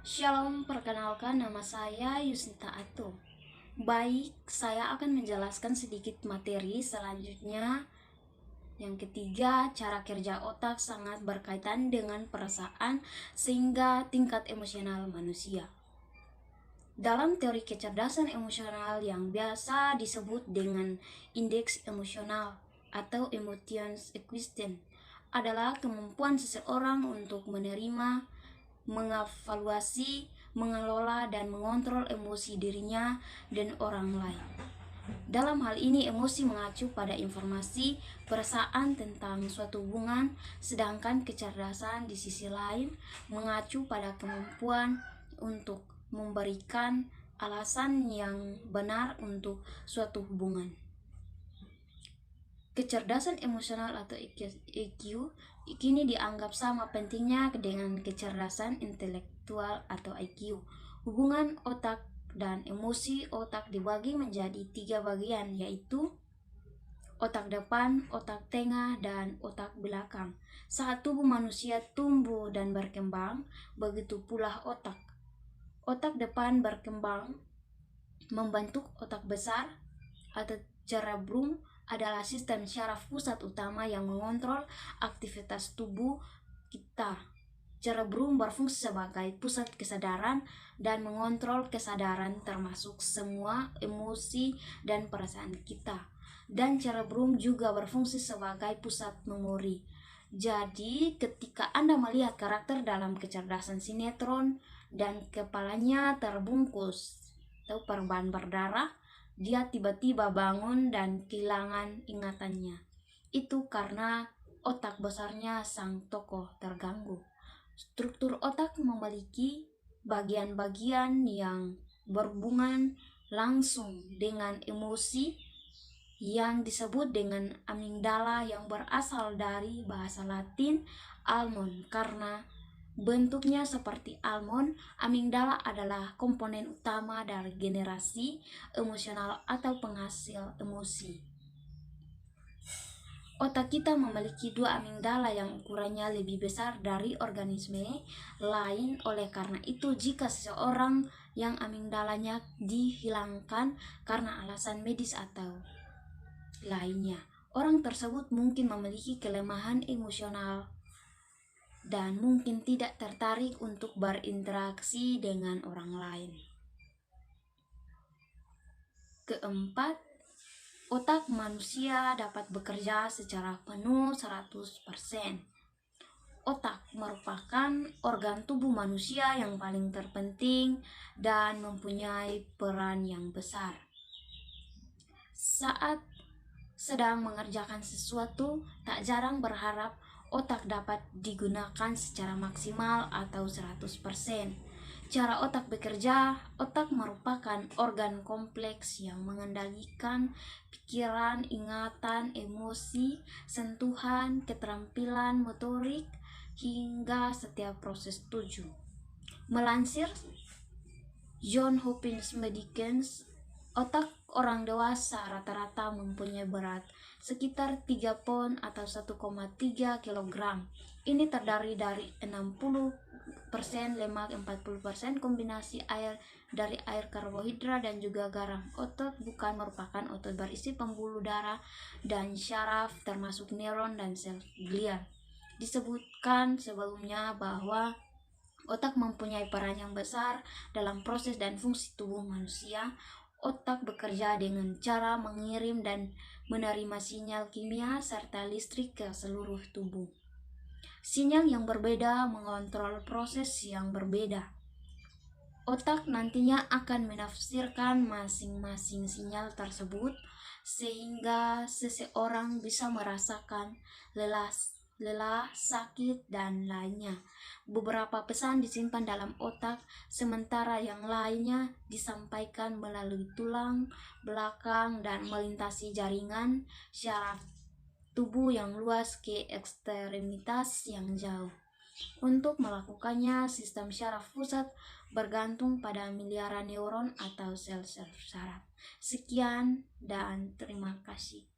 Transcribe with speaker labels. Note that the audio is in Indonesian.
Speaker 1: Shalom, perkenalkan nama saya Yusnita Ato. Baik, saya akan menjelaskan sedikit materi selanjutnya. Yang ketiga, cara kerja otak sangat berkaitan dengan perasaan sehingga tingkat emosional manusia. Dalam teori kecerdasan emosional yang biasa disebut dengan indeks emosional atau emotions quotient adalah kemampuan seseorang untuk menerima, mengevaluasi, mengelola, dan mengontrol emosi dirinya dan orang lain. Dalam hal ini, emosi mengacu pada informasi, perasaan tentang suatu hubungan, sedangkan kecerdasan di sisi lain mengacu pada kemampuan untuk memberikan alasan yang benar untuk suatu hubungan. Kecerdasan emosional atau EQ kini dianggap sama pentingnya dengan kecerdasan intelektual atau IQ. Hubungan otak dan emosi otak dibagi menjadi 3 bagian, yaitu otak depan, otak tengah, dan otak belakang. Saat tubuh manusia tumbuh dan berkembang, begitu pula otak. Otak depan berkembang membentuk otak besar atau cerebrum adalah sistem syaraf pusat utama yang mengontrol aktivitas tubuh kita. Cerebrum berfungsi sebagai pusat kesadaran dan mengontrol kesadaran termasuk semua emosi dan perasaan kita. Dan cerebrum juga berfungsi sebagai pusat memori. Jadi, ketika Anda melihat karakter dalam kecerdasan sinetron dan kepalanya terbungkus atau perban berdarah, dia tiba-tiba bangun dan kehilangan ingatannya. Itu karena otak besarnya sang tokoh terganggu. Struktur otak memiliki bagian-bagian yang berhubungan langsung dengan emosi yang disebut dengan amigdala yang berasal dari bahasa Latin almond. Karena bentuknya seperti almond, amigdala adalah komponen utama dari generasi emosional atau penghasil emosi. Otak kita memiliki 2 amigdala yang ukurannya lebih besar dari organisme lain. Oleh karena itu, jika seseorang yang amigdalanya dihilangkan karena alasan medis atau lainnya, orang tersebut mungkin memiliki kelemahan emosional dan mungkin tidak tertarik untuk berinteraksi dengan orang lain. Keempat, otak manusia dapat bekerja secara penuh 100%. Otak merupakan organ tubuh manusia yang paling terpenting dan mempunyai peran yang besar. Saat sedang mengerjakan sesuatu, tak jarang berharap otak dapat digunakan secara maksimal atau 100%. Cara otak bekerja, otak merupakan organ kompleks yang mengendalikan pikiran, ingatan, emosi, sentuhan, keterampilan motorik, hingga setiap proses tujuh. Melansir John Hopkins Medicine, otak orang dewasa rata-rata mempunyai berat sekitar 3 pon atau 1,3 kg. Ini terdiri dari 60% lemak, 40% kombinasi air dari air karbohidrat dan juga garam. Otot bukan merupakan otot berisi pembuluh darah dan syaraf termasuk neuron dan sel glial. Disebutkan sebelumnya bahwa otak mempunyai peran yang besar dalam proses dan fungsi tubuh manusia. Otak bekerja dengan cara mengirim dan menerima sinyal kimia serta listrik ke seluruh tubuh. Sinyal yang berbeda mengontrol proses yang berbeda. Otak nantinya akan menafsirkan masing-masing sinyal tersebut sehingga seseorang bisa merasakan lelah, sakit, dan lainnya. Beberapa pesan disimpan dalam otak, sementara yang lainnya disampaikan melalui tulang belakang dan melintasi jaringan syaraf tubuh yang luas ke ekstremitas yang jauh. Untuk melakukannya, sistem syaraf pusat bergantung pada miliaran neuron atau sel-sel syaraf. Sekian dan terima kasih.